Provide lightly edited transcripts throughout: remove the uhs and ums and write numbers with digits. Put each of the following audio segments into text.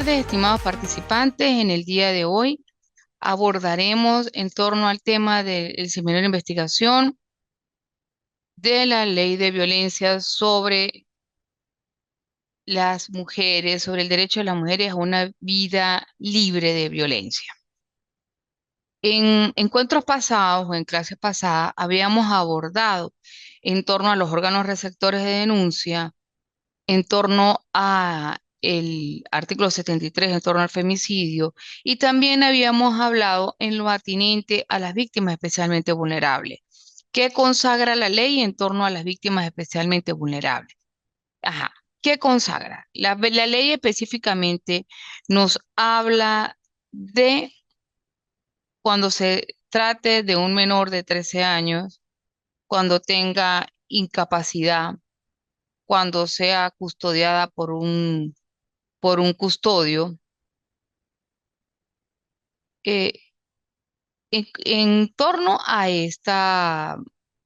tardes, estimados participantes. En el día de hoy abordaremos en torno al tema del seminario de investigación de la ley de violencia sobre las mujeres, sobre el derecho de las mujeres a una vida libre de violencia. En encuentros pasados o en clases pasadas habíamos abordado en torno a los órganos receptores de denuncia, en torno a el artículo 73, en torno al femicidio, y también habíamos hablado en lo atinente a las víctimas especialmente vulnerables. ¿Qué consagra la ley en torno a las víctimas especialmente vulnerables? Ajá. ¿Qué consagra? La ley específicamente nos habla de cuando se trate de un menor de 13 años, cuando tenga incapacidad, cuando sea custodiada por un custodio. eh, en torno a esta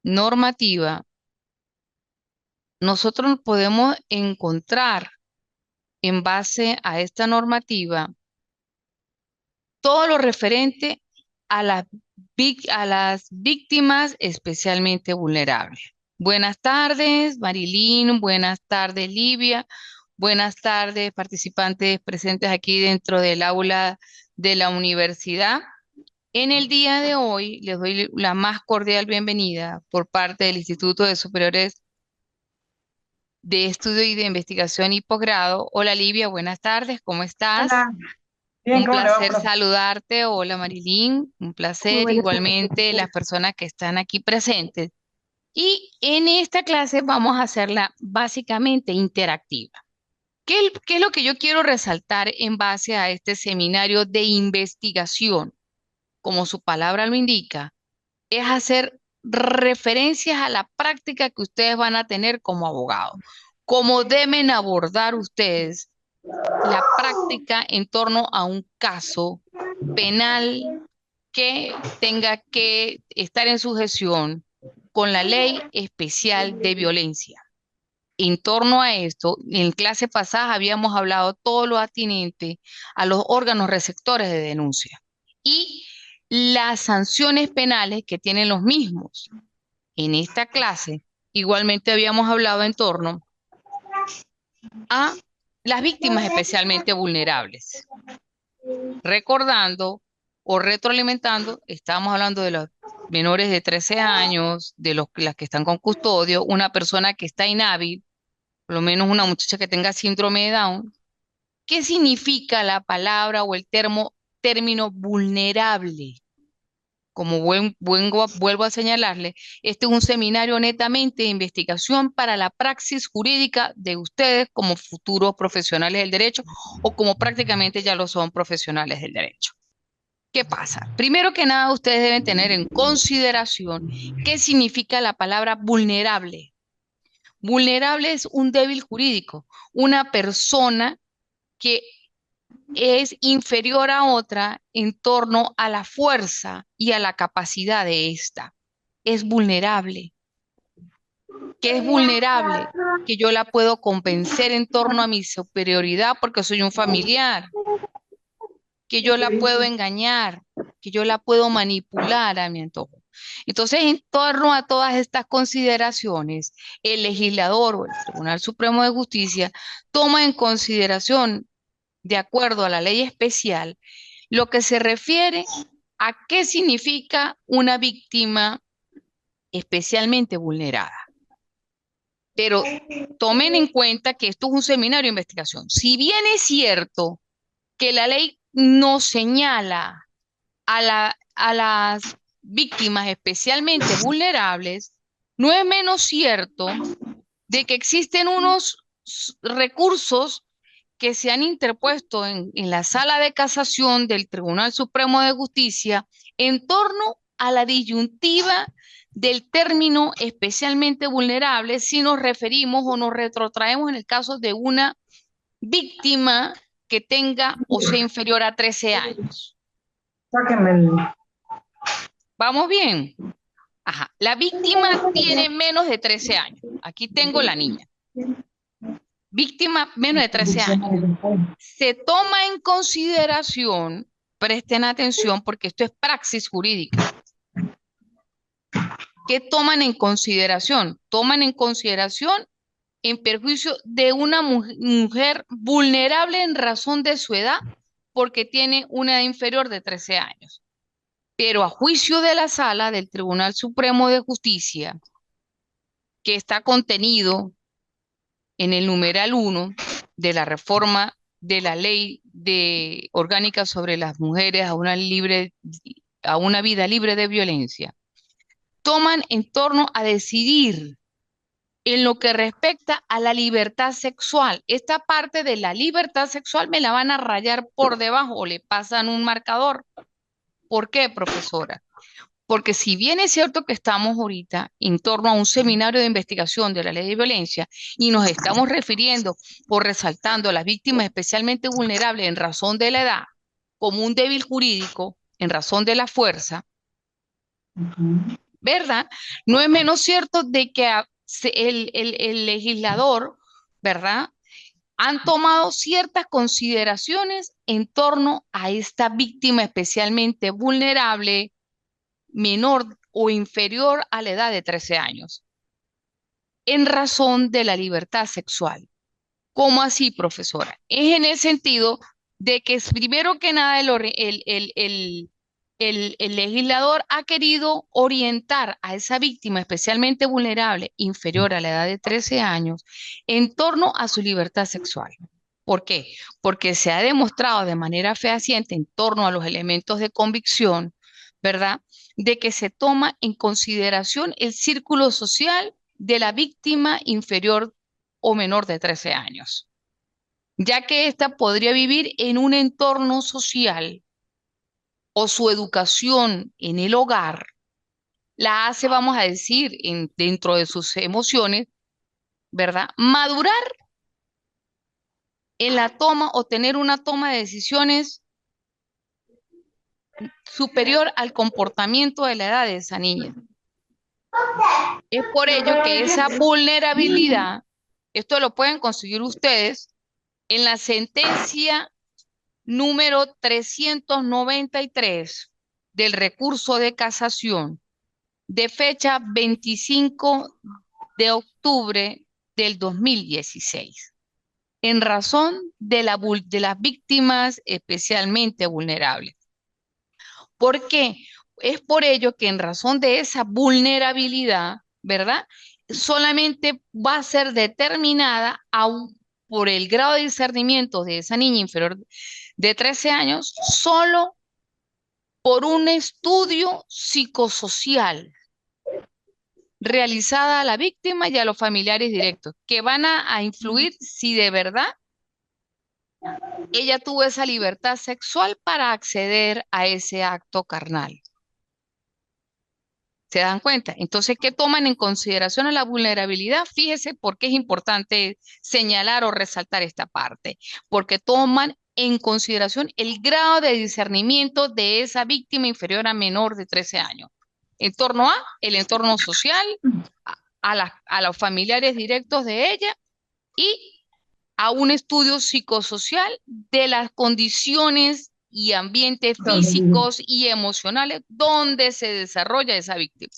normativa, nosotros podemos encontrar en base a esta normativa todo lo referente a a las víctimas especialmente vulnerables. Buenas tardes, Marilyn. Buenas tardes, Livia. Buenas tardes, participantes presentes aquí dentro del aula de la universidad. En el día de hoy les doy la más cordial bienvenida por parte del Instituto de Superiores de Estudio y de Investigación y Posgrado. Hola, Livia, buenas tardes, ¿cómo estás? Hola, bien, Un ¿cómo le va, placer profe? saludarte. Hola, Marilyn, un Muy placer. buenas Igualmente las tardes. personas que están aquí presentes. Y en esta clase vamos a hacerla básicamente interactiva. ¿Qué es lo que yo quiero resaltar en base a este seminario de investigación? Como su palabra lo indica, es hacer referencias a la práctica que ustedes van a tener como abogados. Cómo deben abordar ustedes la práctica en torno a un caso penal que tenga que estar en sujeción con la ley especial de violencia. En torno a esto, en clase pasada habíamos hablado todo lo atinente a los órganos receptores de denuncia y las sanciones penales que tienen los mismos. En esta clase, igualmente habíamos hablado en torno a las víctimas especialmente vulnerables. Recordando o retroalimentando, estábamos hablando de los menores de 13 años, de las que están con custodio, una persona que está inhábil, por lo menos una muchacha que tenga síndrome de Down. ¿Qué significa la palabra o el término vulnerable? Como vuelvo a señalarle, este es un seminario netamente de investigación para la praxis jurídica de ustedes como futuros profesionales del derecho o como prácticamente ya lo son profesionales del derecho. ¿Qué pasa? Primero que nada, ustedes deben tener en consideración qué significa la palabra vulnerable. Vulnerable es un débil jurídico, una persona que es inferior a otra en torno a la fuerza y a la capacidad de esta. Es vulnerable. ¿Qué es vulnerable? Que yo la puedo convencer en torno a mi superioridad porque soy un familiar, que yo la puedo engañar, que yo la puedo manipular a mi antojo. Entonces, en torno a todas estas consideraciones, el legislador o el Tribunal Supremo de Justicia toma en consideración, de acuerdo a la ley especial, lo que se refiere a qué significa una víctima especialmente vulnerada. Pero tomen en cuenta que esto es un seminario de investigación. Si bien es cierto que la ley no señala a las víctimas especialmente vulnerables, no es menos cierto de que existen unos recursos que se han interpuesto en la sala de casación del Tribunal Supremo de Justicia en torno a la disyuntiva del término especialmente vulnerable si nos referimos o nos retrotraemos en el caso de una víctima que tenga o sea inferior a 13 años. Sáquenme el... ¿Vamos bien? Ajá. La víctima tiene menos de 13 años. Aquí tengo la niña. víctima menos de 13 años. Se toma en consideración, presten atención porque esto es praxis jurídica. ¿Qué toman en consideración? Toman en consideración en perjuicio de una mujer vulnerable en razón de su edad porque tiene una edad inferior de 13 años. Pero a juicio de la Sala del Tribunal Supremo de Justicia, que está contenido en el numeral 1 de la reforma de la ley orgánica sobre las mujeres a una vida libre de violencia, toman en torno a decidir en lo que respecta a la libertad sexual. Esta parte de la libertad sexual me la van a rayar por debajo o le pasan un marcador. ¿Por qué, profesora? Porque si bien es cierto que estamos ahorita en torno a un seminario de investigación de la ley de violencia y nos estamos refiriendo o resaltando a las víctimas especialmente vulnerables en razón de la edad como un débil jurídico, en razón de la fuerza, ¿verdad? No es menos cierto de que el legislador, ¿verdad? Han tomado ciertas consideraciones en torno a esta víctima especialmente vulnerable, menor o inferior a la edad de 13 años, en razón de la libertad sexual. ¿Cómo así, profesora? Es en el sentido de que primero que nada el legislador ha querido orientar a esa víctima especialmente vulnerable, inferior a la edad de 13 años, en torno a su libertad sexual. ¿Por qué? Porque se ha demostrado de manera fehaciente en torno a los elementos de convicción, ¿verdad? De que se toma en consideración el círculo social de la víctima inferior o menor de 13 años, ya que ésta podría vivir en un entorno social o su educación en el hogar la hace, vamos a decir, dentro de sus emociones, ¿verdad? Madurar en la toma o tener una toma de decisiones superior al comportamiento de la edad de esa niña. Es por ello que esa vulnerabilidad, esto lo pueden conseguir ustedes en la sentencia número 393 del recurso de casación de fecha 25 de octubre del 2016, en razón de las víctimas especialmente vulnerables. ¿Por qué? Es por ello que en razón de esa vulnerabilidad, ¿verdad? Solamente va a ser determinada por el grado de discernimiento de esa niña inferior de 13 años, solo por un estudio psicosocial realizada a la víctima y a los familiares directos, que van a influir si de verdad ella tuvo esa libertad sexual para acceder a ese acto carnal. ¿Se dan cuenta? Entonces, ¿qué toman en consideración a la vulnerabilidad? Fíjese por qué es importante señalar o resaltar esta parte, porque toman en consideración el grado de discernimiento de esa víctima inferior a menor de 13 años. En torno a el entorno social, a los familiares directos de ella y a un estudio psicosocial de las condiciones y ambientes físicos y emocionales donde se desarrolla esa víctima.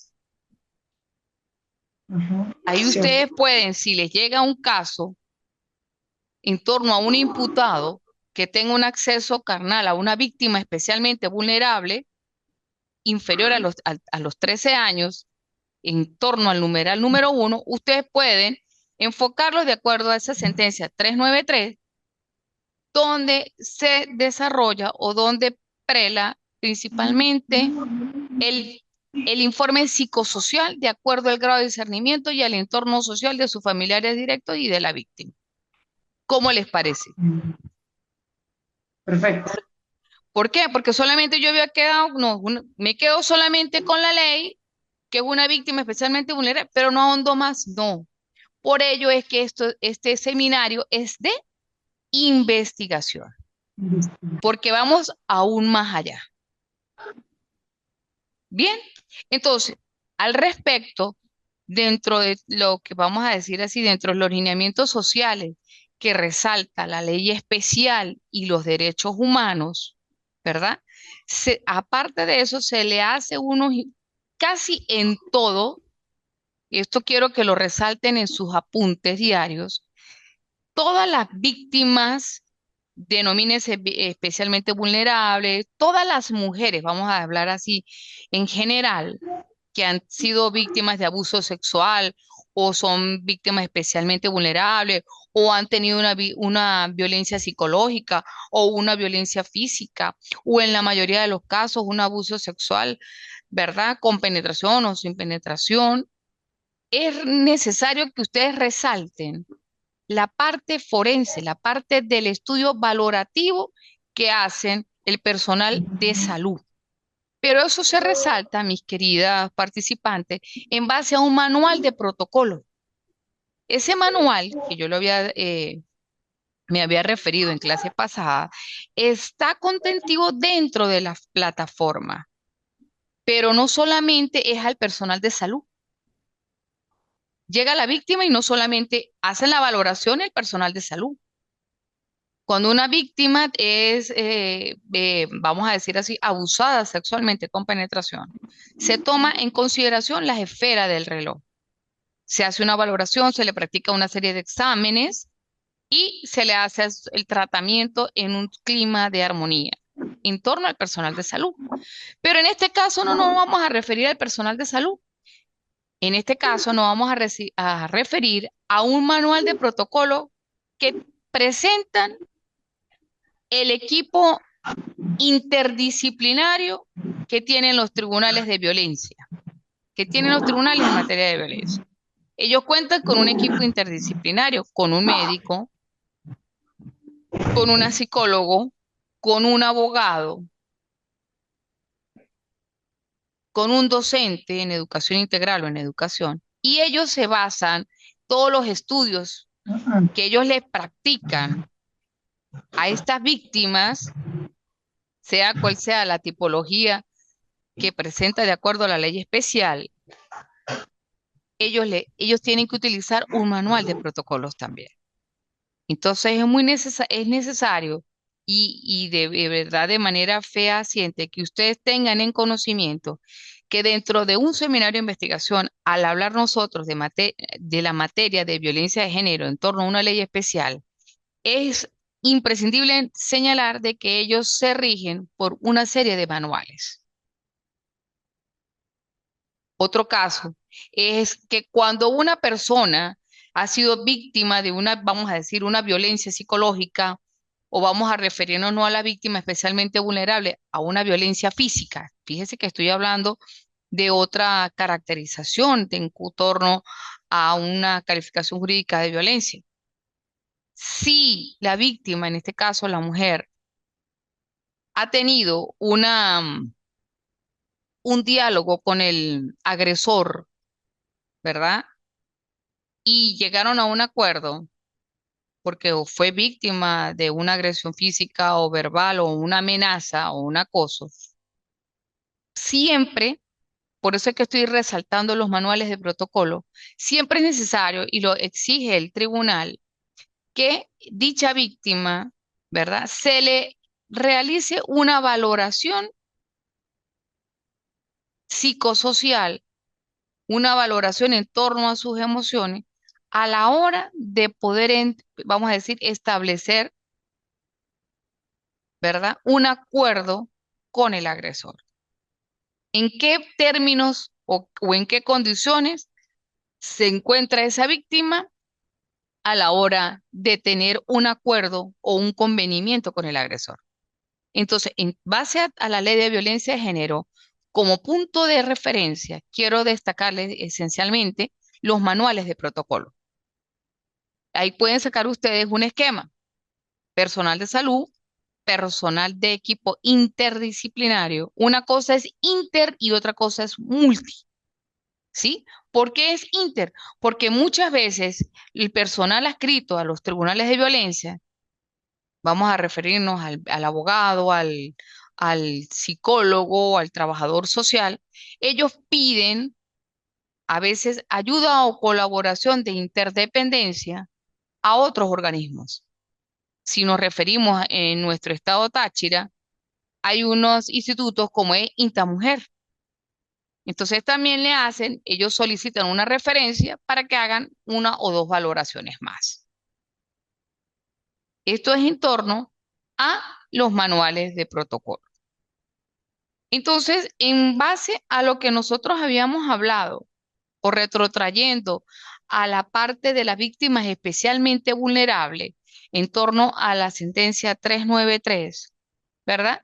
Ahí ustedes pueden, si les llega un caso en torno a un imputado que tenga un acceso carnal a una víctima especialmente vulnerable, inferior a los 13 años, en torno al numeral número 1, ustedes pueden enfocarlos de acuerdo a esa sentencia 393, donde se desarrolla o donde prela principalmente el informe psicosocial de acuerdo al grado de discernimiento y al entorno social de sus familiares directos y de la víctima. ¿Cómo les parece? Perfecto. ¿Por qué? Porque solamente yo había quedado, no, me quedo solamente con la ley, que es una víctima especialmente vulnerable, pero no ahondo más, no. Por ello es que este seminario es de investigación, porque vamos aún más allá. Bien, entonces, al respecto, dentro de lo que vamos a decir así, dentro de los lineamientos sociales que resalta la ley especial y los derechos humanos, ¿verdad? Aparte de eso, se le hace casi en todo, y esto quiero que lo resalten en sus apuntes diarios, todas las víctimas, denomínense especialmente vulnerables, todas las mujeres, vamos a hablar así en general, que han sido víctimas de abuso sexual o son víctimas especialmente vulnerables o han tenido una violencia psicológica o una violencia física o en la mayoría de los casos un abuso sexual, ¿verdad? Con penetración o sin penetración. Es necesario que ustedes resalten la parte forense, la parte del estudio valorativo que hacen el personal de salud. Pero eso se resalta, mis queridas participantes, en base a un manual de protocolo. Ese manual, que me había referido en clase pasada, está contentivo dentro de la plataforma, pero no solamente es al personal de salud. Llega la víctima y no solamente hacen la valoración el personal de salud. Cuando una víctima es, vamos a decir así, abusada sexualmente con penetración, se toma en consideración las esferas del reloj. Se hace una valoración, se le practica una serie de exámenes y se le hace el tratamiento en un clima de armonía en torno al personal de salud. Pero en este caso no nos vamos a referir al personal de salud. En este caso nos vamos a referir a un manual de protocolo que presentan el equipo interdisciplinario que tienen los tribunales de violencia, que tienen los tribunales en materia de violencia. Ellos cuentan con un equipo interdisciplinario, con un médico, con una psicólogo, con un abogado, con un docente en educación integral o en educación, y ellos se basan todos los estudios que ellos les practican a estas víctimas, sea cual sea la tipología que presenta de acuerdo a la ley especial, ellos tienen que utilizar un manual de protocolos también. Entonces es necesario y de verdad de manera fehaciente que ustedes tengan en conocimiento que dentro de un seminario de investigación, al hablar nosotros de la materia de violencia de género en torno a una ley especial, es imprescindible señalar de que ellos se rigen por una serie de manuales. Otro caso es que cuando una persona ha sido víctima de una, vamos a decir, una violencia psicológica, o vamos a referirnos no a la víctima especialmente vulnerable, a una violencia física. Fíjese que estoy hablando de otra caracterización en torno a una calificación jurídica de violencia. Si la víctima, en este caso la mujer, ha tenido un diálogo con el agresor, ¿verdad? Y llegaron a un acuerdo porque o fue víctima de una agresión física o verbal o una amenaza o un acoso, siempre, por eso es que estoy resaltando los manuales de protocolo, siempre es necesario y lo exige el tribunal que dicha víctima, ¿verdad? Se le realice una valoración psicosocial, una valoración en torno a sus emociones a la hora de poder, vamos a decir, establecer, ¿verdad? Un acuerdo con el agresor. ¿En qué términos o en qué condiciones se encuentra esa víctima a la hora de tener un acuerdo o un convenimiento con el agresor? Entonces, en base a la ley de violencia de género, como punto de referencia, quiero destacarles esencialmente los manuales de protocolo. Ahí pueden sacar ustedes un esquema: personal de salud, personal de equipo interdisciplinario. Una cosa es inter y otra cosa es multi, ¿sí? ¿Por qué es inter? Porque muchas veces el personal adscrito a los tribunales de violencia, vamos a referirnos al abogado, al psicólogo, al trabajador social, ellos piden a veces ayuda o colaboración de interdependencia a otros organismos. Si nos referimos en nuestro estado Táchira, hay unos institutos como es Intamujer. Entonces también le hacen, ellos solicitan una referencia para que hagan una o dos valoraciones más. Esto es en torno a los manuales de protocolo. Entonces, en base a lo que nosotros habíamos hablado o retrotrayendo a la parte de las víctimas especialmente vulnerables en torno a la sentencia 393, ¿verdad?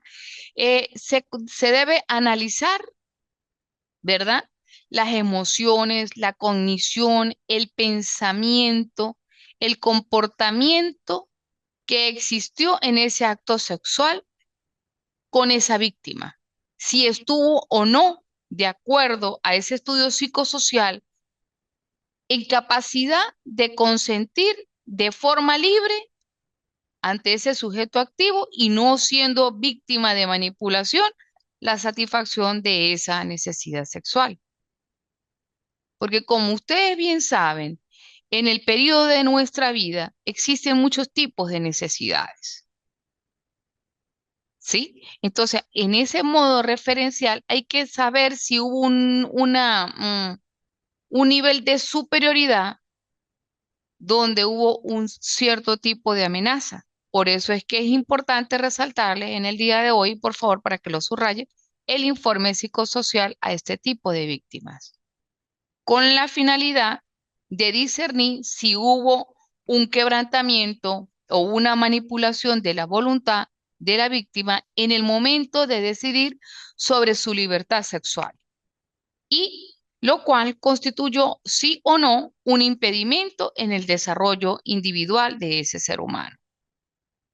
Se debe analizar, ¿verdad? Las emociones, la cognición, el pensamiento, el comportamiento que existió en ese acto sexual con esa víctima. Si estuvo o no de acuerdo a ese estudio psicosocial en capacidad de consentir de forma libre ante ese sujeto activo y no siendo víctima de manipulación la satisfacción de esa necesidad sexual. Porque como ustedes bien saben, en el periodo de nuestra vida existen muchos tipos de necesidades. ¿Sí? Entonces, en ese modo referencial hay que saber si hubo un nivel de superioridad donde hubo un cierto tipo de amenaza. Por eso es que es importante resaltarle en el día de hoy, por favor, para que lo subraye, el informe psicosocial a este tipo de víctimas, con la finalidad de discernir si hubo un quebrantamiento o una manipulación de la voluntad de la víctima en el momento de decidir sobre su libertad sexual, y lo cual constituyó sí o no un impedimento en el desarrollo individual de ese ser humano.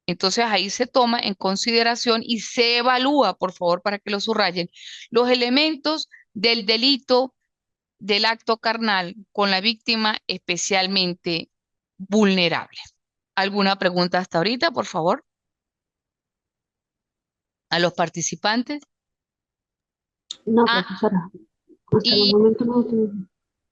Entonces ahí se toma en consideración y se evalúa, por favor, para que lo subrayen, los elementos del delito del acto carnal con la víctima especialmente vulnerable. ¿Alguna pregunta hasta ahorita, por favor, a los participantes? No, Ah, profesora, hasta el y momento no tengo.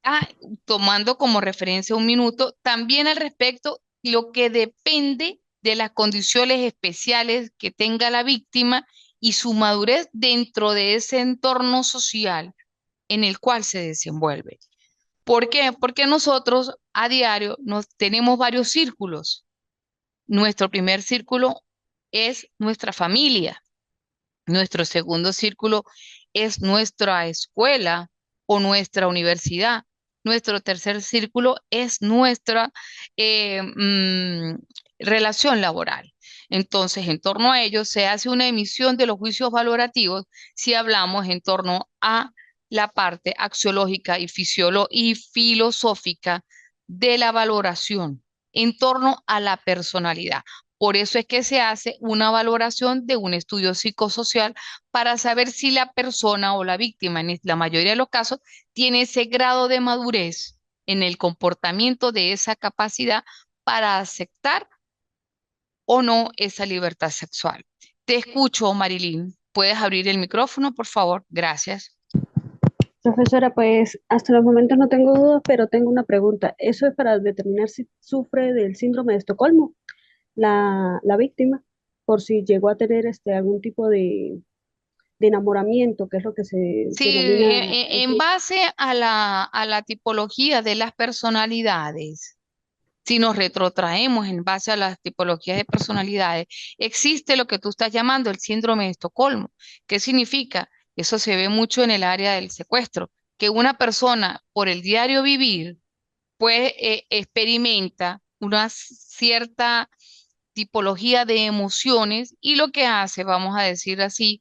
ah, tomando como referencia un minuto, también al respecto, lo que depende de las condiciones especiales que tenga la víctima y su madurez dentro de ese entorno social en el cual se desenvuelve. ¿Por qué? Porque nosotros a diario nos tenemos varios círculos. Nuestro primer círculo es nuestra familia. Nuestro segundo círculo es nuestra escuela o nuestra universidad. Nuestro tercer círculo es nuestra eh, mm, relación laboral. Entonces, en torno a ello se hace una emisión de los juicios valorativos si hablamos en torno a la parte axiológica y filosófica de la valoración en torno a la personalidad. Por eso es que se hace una valoración de un estudio psicosocial para saber si la persona o la víctima, en la mayoría de los casos, tiene ese grado de madurez en el comportamiento de esa capacidad para aceptar o no esa libertad sexual. Te escucho, Marilyn. ¿Puedes abrir el micrófono, por favor? Gracias. Profesora, pues hasta el momento no tengo dudas, pero tengo una pregunta. ¿Eso es para determinar si sufre del síndrome de Estocolmo, la víctima, por si llegó a tener algún tipo de enamoramiento, que es lo que se Sí, denomina en base a la tipología de las personalidades, si nos retrotraemos en base a las tipologías de personalidades, existe lo que tú estás llamando el síndrome de Estocolmo. ¿Qué significa? Eso se ve mucho en el área del secuestro, que una persona por el diario vivir, pues experimenta una cierta tipología de emociones y lo que hace, vamos a decir así,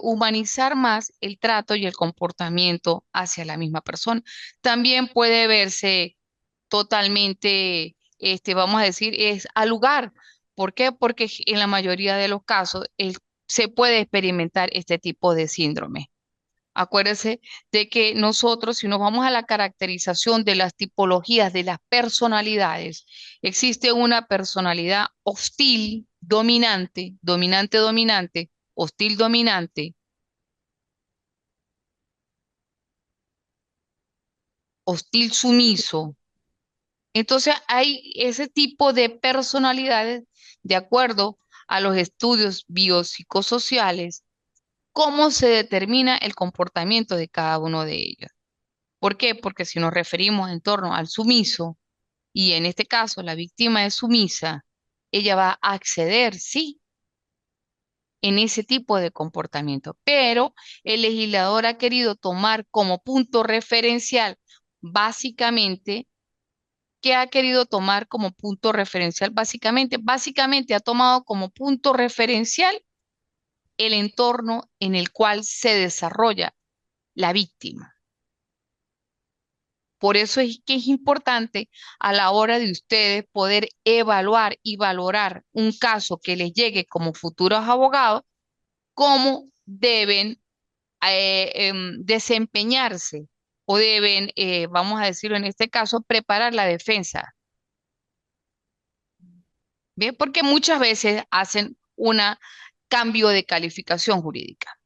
humanizar más el trato y el comportamiento hacia la misma persona. También puede verse totalmente, vamos a decir, es al lugar. ¿Por qué? Porque en la mayoría de los casos se puede experimentar este tipo de síndrome. Acuérdese de que nosotros, si nos vamos a la caracterización de las tipologías de las personalidades, existe una personalidad hostil, dominante, dominante, dominante, hostil, dominante, hostil, sumiso, Entonces hay ese tipo de personalidades de acuerdo a los estudios biopsicosociales, cómo se determina el comportamiento de cada uno de ellos. ¿Por qué? Porque si nos referimos en torno al sumiso, y en este caso la víctima es sumisa, ella va a acceder, sí, en ese tipo de comportamiento. Pero el legislador ha querido tomar como punto referencial, básicamente, ¿qué ha querido tomar como punto referencial? Básicamente ha tomado como punto referencial el entorno en el cual se desarrolla la víctima. Por eso es que es importante a la hora de ustedes poder evaluar y valorar un caso que les llegue como futuros abogados, cómo deben desempeñarse o deben, vamos a decirlo en este caso, preparar la defensa. ¿Bien? Porque muchas veces hacen un cambio de calificación jurídica.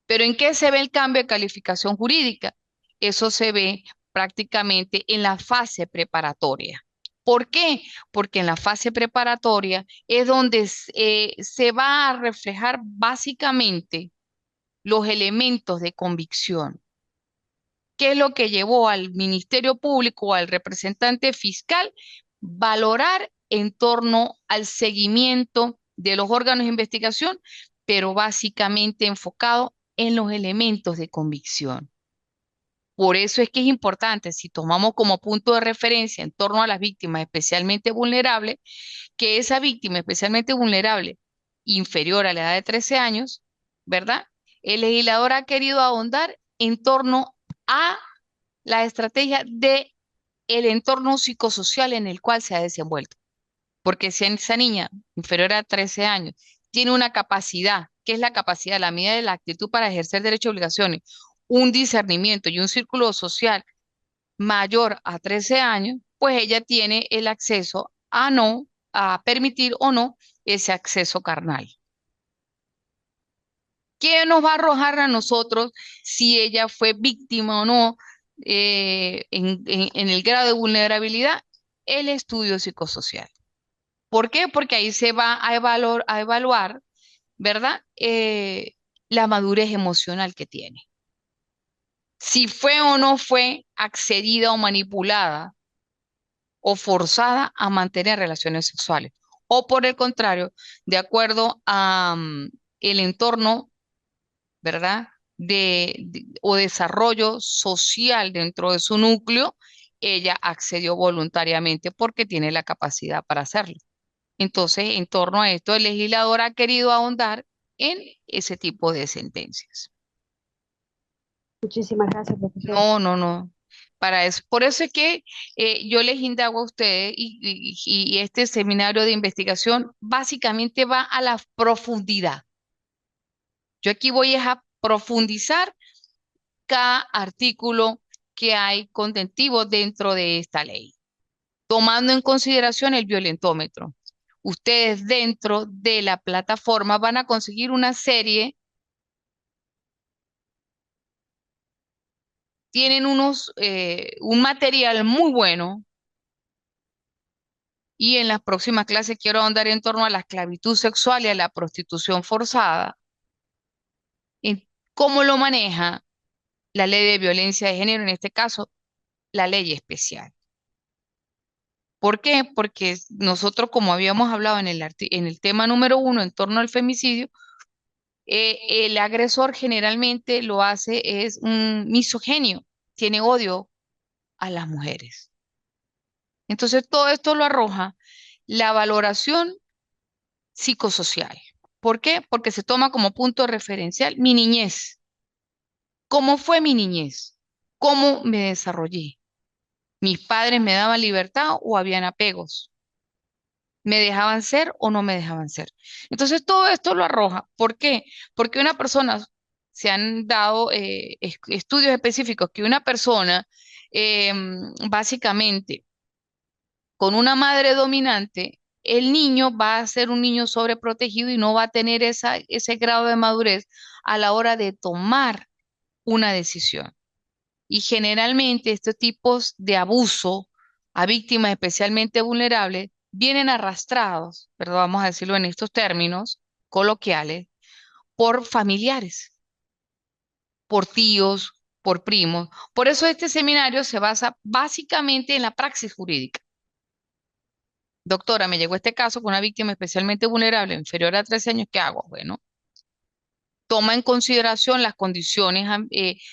Pero ¿en qué se ve el cambio de calificación jurídica? Eso se ve prácticamente en la fase preparatoria. ¿Por qué? Porque en la fase preparatoria es donde se va a reflejar básicamente los elementos de convicción. ¿Qué es lo que llevó al Ministerio Público o al representante fiscal valorar en torno al seguimiento de los órganos de investigación, pero básicamente enfocado en los elementos de convicción? Por eso es que es importante, si tomamos como punto de referencia en torno a las víctimas especialmente vulnerables, que esa víctima especialmente vulnerable, inferior a la edad de 13 años, ¿verdad? El legislador ha querido ahondar en torno a la estrategia de el entorno psicosocial en el cual se ha desenvuelto. Porque si esa niña inferior a 13 años tiene una capacidad, ¿qué es la capacidad? La medida de la actitud para ejercer derechos y obligaciones, un discernimiento y un círculo social mayor a 13 años, pues ella tiene el acceso a no, a permitir o no ese acceso carnal. ¿Qué nos va a arrojar a nosotros si ella fue víctima o no en el grado de vulnerabilidad? El estudio psicosocial. ¿Por qué? Porque ahí se va a evaluar, ¿verdad? La madurez emocional que tiene. Si fue o no fue accedida o manipulada o forzada a mantener relaciones sexuales. O por el contrario, de acuerdo a el entorno, ¿verdad? O desarrollo social dentro de su núcleo, ella accedió voluntariamente porque tiene la capacidad para hacerlo. Entonces, en torno a esto, el legislador ha querido ahondar en ese tipo de sentencias. Muchísimas gracias, profesora. No, no, no. Para eso, por eso es que yo les indago a ustedes y este seminario de investigación básicamente va a la profundidad. Yo aquí voy a profundizar cada artículo que hay contentivo dentro de esta ley, tomando en consideración el violentómetro. Ustedes dentro de la plataforma van a conseguir una serie, tienen un material muy bueno y en las próximas clases quiero ahondar en torno a la esclavitud sexual y a la prostitución forzada, en cómo lo maneja la ley de violencia de género, en este caso, la ley especial. ¿Por qué? Porque nosotros, como habíamos hablado en el tema número 1, en torno al femicidio, el agresor generalmente lo hace, es un misogenio, tiene odio a las mujeres. Entonces, todo esto lo arroja la valoración psicosocial. ¿Por qué? Porque se toma como punto referencial mi niñez. ¿Cómo fue mi niñez? ¿Cómo me desarrollé? ¿Mis padres me daban libertad o habían apegos? ¿Me dejaban ser o no me dejaban ser? Entonces, todo esto lo arroja. ¿Por qué? Porque una persona, se han dado estudios específicos que una persona básicamente con una madre dominante, el niño va a ser un niño sobreprotegido y no va a tener ese grado de madurez a la hora de tomar una decisión. Y generalmente estos tipos de abuso a víctimas especialmente vulnerables vienen arrastrados, perdón, vamos a decirlo en estos términos coloquiales, por familiares, por tíos, por primos. Por eso este seminario se basa básicamente en la praxis jurídica. Doctora, me llegó este caso con una víctima especialmente vulnerable, inferior a 13 años, ¿qué hago? Bueno, toma en consideración las condiciones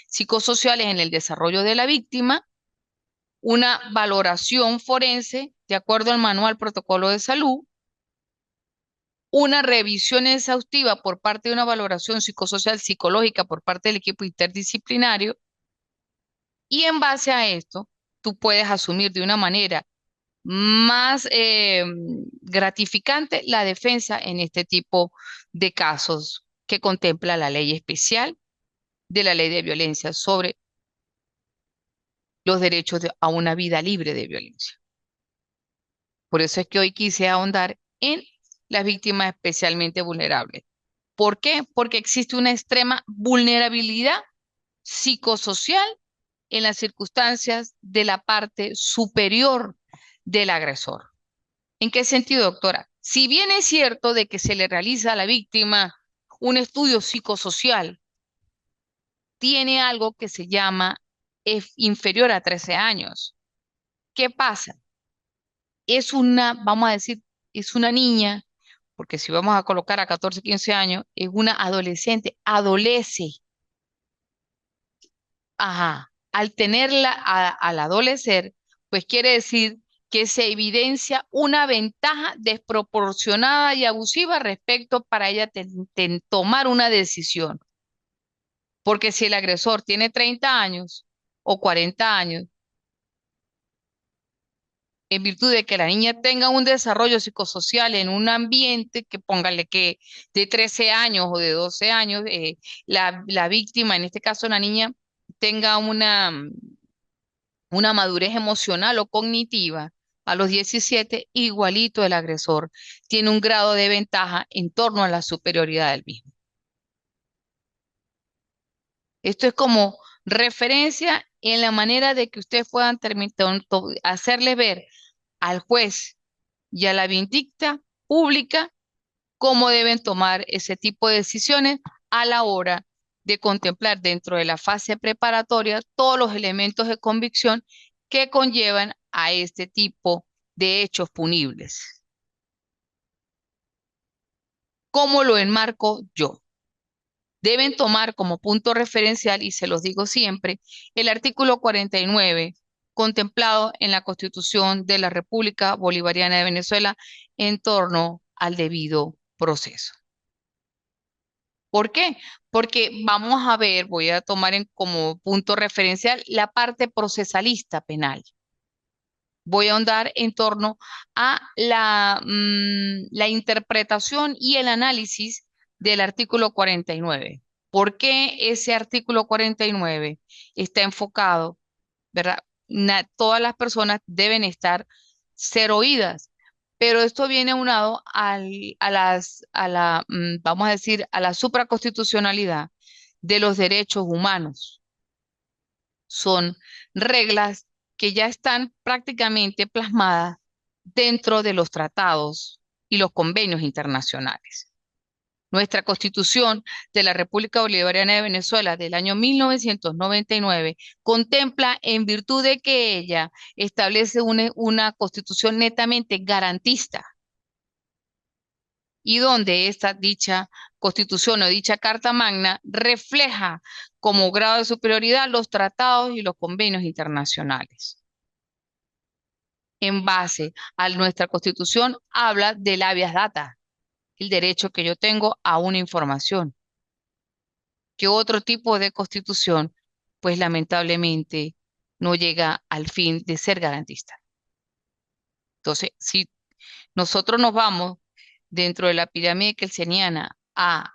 psicosociales en el desarrollo de la víctima, una valoración forense de acuerdo al manual protocolo de salud, una revisión exhaustiva por parte de una valoración psicosocial psicológica por parte del equipo interdisciplinario, y en base a esto, tú puedes asumir de una manera más gratificante la defensa en este tipo de casos que contempla la ley especial de la ley de violencia sobre los derechos a una vida libre de violencia. Por eso es que hoy quise ahondar en las víctimas especialmente vulnerables. ¿Por qué? Porque existe una extrema vulnerabilidad psicosocial en las circunstancias de la parte superior del agresor. ¿En qué sentido, doctora? Si bien es cierto de que se le realiza a la víctima un estudio psicosocial, tiene algo que se llama inferior a 13 años. ¿Qué pasa? Es una, vamos a decir, es una niña, porque si vamos a colocar a 14, 15 años, es una adolescente, adolece. Ajá. Al tenerla al adolecer, pues quiere decir que se evidencia una ventaja desproporcionada y abusiva respecto para ella tomar una decisión. Porque si el agresor tiene 30 años o 40 años, en virtud de que la niña tenga un desarrollo psicosocial en un ambiente que póngale que de 13 años o de 12 años, la víctima, en este caso la niña, tenga una madurez emocional o cognitiva a los 17, igualito el agresor tiene un grado de ventaja en torno a la superioridad del mismo. Esto es como referencia en la manera de que ustedes puedan hacerle ver al juez y a la vindicta pública cómo deben tomar ese tipo de decisiones a la hora de contemplar dentro de la fase preparatoria todos los elementos de convicción que conllevan a este tipo de hechos punibles. ¿Cómo lo enmarco yo? Deben tomar como punto referencial, y se los digo siempre, el artículo 49 contemplado en la Constitución de la República Bolivariana de Venezuela en torno al debido proceso. ¿Por qué? Porque vamos a ver, voy a tomar como punto referencial la parte procesalista penal. Voy a ahondar en torno a la interpretación y el análisis del artículo 49. ¿Por qué ese artículo 49 está enfocado, verdad? Todas las personas deben ser oídas, pero esto viene aunado vamos a decir, a la supraconstitucionalidad de los derechos humanos. Son reglas que ya están prácticamente plasmadas dentro de los tratados y los convenios internacionales. Nuestra Constitución de la República Bolivariana de Venezuela del año 1999 contempla, en virtud de que ella establece una constitución netamente garantista, y donde esta dicha constitución o dicha carta magna refleja como grado de superioridad los tratados y los convenios internacionales. En base a nuestra constitución habla del habeas data, el derecho que yo tengo a una información, que otro tipo de constitución, pues lamentablemente no llega al fin de ser garantista. Entonces, si nosotros nos vamos dentro de la pirámide kelseniana a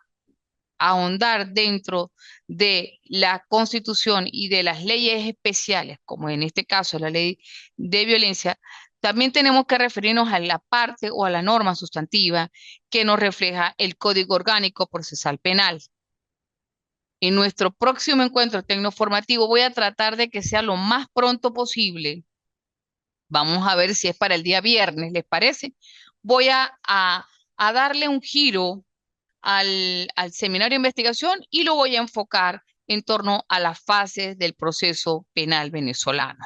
ahondar dentro de la Constitución y de las leyes especiales, como en este caso la ley de violencia, también tenemos que referirnos a la parte o a la norma sustantiva que nos refleja el Código Orgánico Procesal Penal. En nuestro próximo encuentro tecnoformativo voy a tratar de que sea lo más pronto posible Vamos a ver si es para el día viernes, ¿les parece? Voy a darle un giro al seminario de investigación y lo voy a enfocar en torno a las fases del proceso penal venezolano.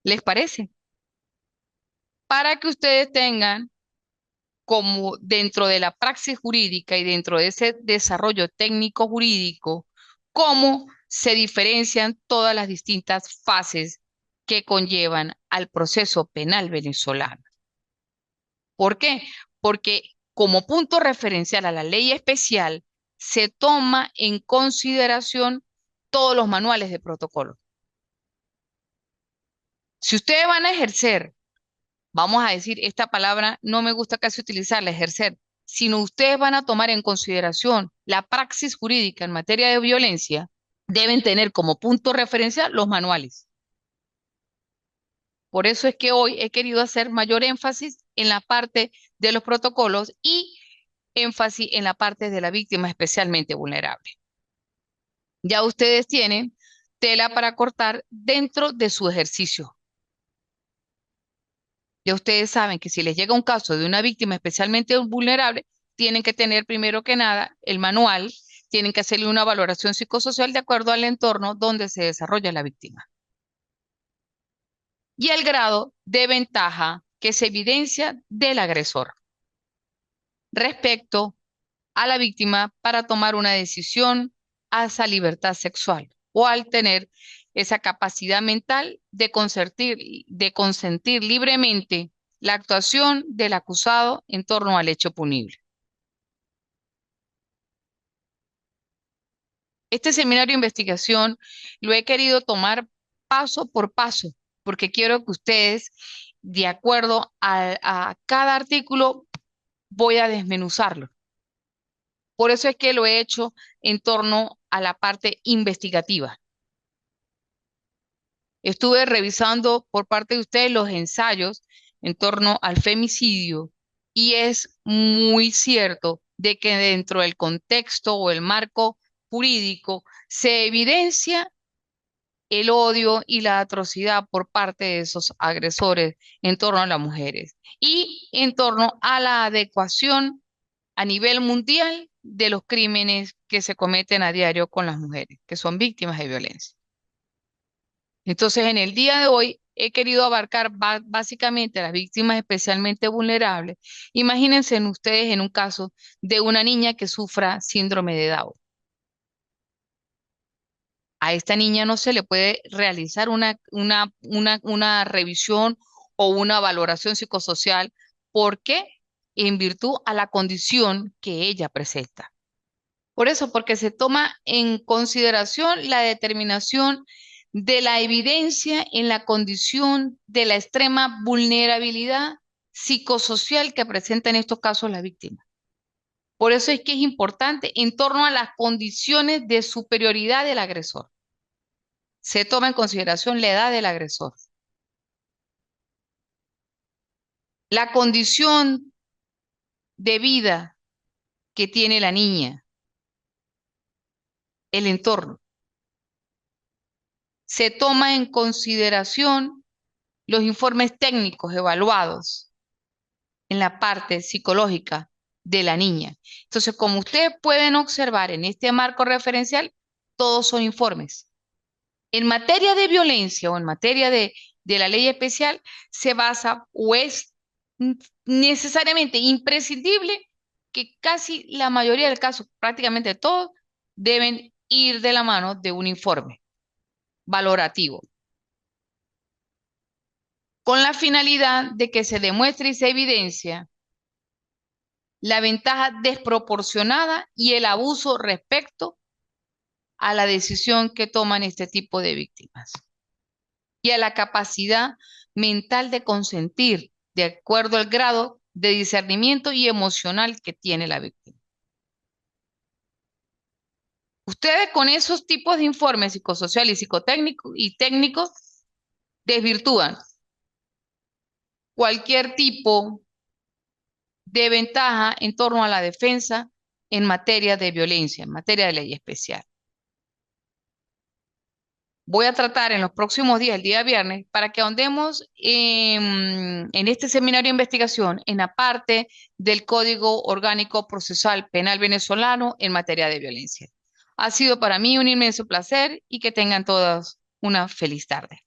¿Les parece? Para que ustedes tengan como dentro de la praxis jurídica y dentro de ese desarrollo técnico jurídico, cómo se diferencian todas las distintas fases que conllevan al proceso penal venezolano. ¿Por qué? Porque como punto referencial a la ley especial se toma en consideración todos los manuales de protocolo. Si ustedes van a ejercer, vamos a decir, esta palabra no me gusta casi utilizarla, ejercer, sino ustedes van a tomar en consideración la praxis jurídica en materia de violencia, deben tener como punto referencial los manuales. Por eso es que hoy he querido hacer mayor énfasis en la parte de los protocolos y énfasis en la parte de la víctima especialmente vulnerable. Ya ustedes tienen tela para cortar dentro de su ejercicio. Ya ustedes saben que si les llega un caso de una víctima especialmente vulnerable, tienen que tener primero que nada el manual, tienen que hacerle una valoración psicosocial de acuerdo al entorno donde se desarrolla la víctima. Y el grado de ventaja que se evidencia del agresor respecto a la víctima para tomar una decisión hacia libertad sexual o al tener esa capacidad mental de consentir libremente la actuación del acusado en torno al hecho punible. Este seminario de investigación lo he querido tomar paso por paso, porque quiero que ustedes, de acuerdo a cada artículo, voy a desmenuzarlo. Por eso es que lo he hecho en torno a la parte investigativa. Estuve revisando por parte de ustedes los ensayos en torno al femicidio y es muy cierto de que dentro del contexto o el marco jurídico se evidencia el odio y la atrocidad por parte de esos agresores en torno a las mujeres y en torno a la adecuación a nivel mundial de los crímenes que se cometen a diario con las mujeres, que son víctimas de violencia. Entonces, en el día de hoy he querido abarcar básicamente a las víctimas especialmente vulnerables. Imagínense en ustedes en un caso de una niña que sufra síndrome de Down. A esta niña no se le puede realizar una revisión o una valoración psicosocial. ¿Por qué? En virtud a la condición que ella presenta. Por eso, porque se toma en consideración la determinación de la evidencia en la condición de la extrema vulnerabilidad psicosocial que presenta en estos casos la víctima. Por eso es que es importante en torno a las condiciones de superioridad del agresor. Se toma en consideración la edad del agresor, la condición de vida que tiene la niña, el entorno. Se toma en consideración los informes técnicos evaluados en la parte psicológica de la niña. Entonces, como ustedes pueden observar en este marco referencial, todos son informes. En materia de violencia o en materia de la ley especial, se basa o es necesariamente imprescindible que casi la mayoría del caso, prácticamente todos, deben ir de la mano de un informe valorativo, con la finalidad de que se demuestre y se evidencia la ventaja desproporcionada y el abuso respecto a la decisión que toman este tipo de víctimas y a la capacidad mental de consentir de acuerdo al grado de discernimiento y emocional que tiene la víctima. Ustedes con esos tipos de informes psicosociales y psicotécnicos y técnicos desvirtúan cualquier tipo de ventaja en torno a la defensa en materia de violencia, en materia de ley especial. Voy a tratar en los próximos días, el día viernes, para que ahondemos en este seminario de investigación en la parte del Código Orgánico Procesal Penal venezolano en materia de violencia. Ha sido para mí un inmenso placer y que tengan todas una feliz tarde.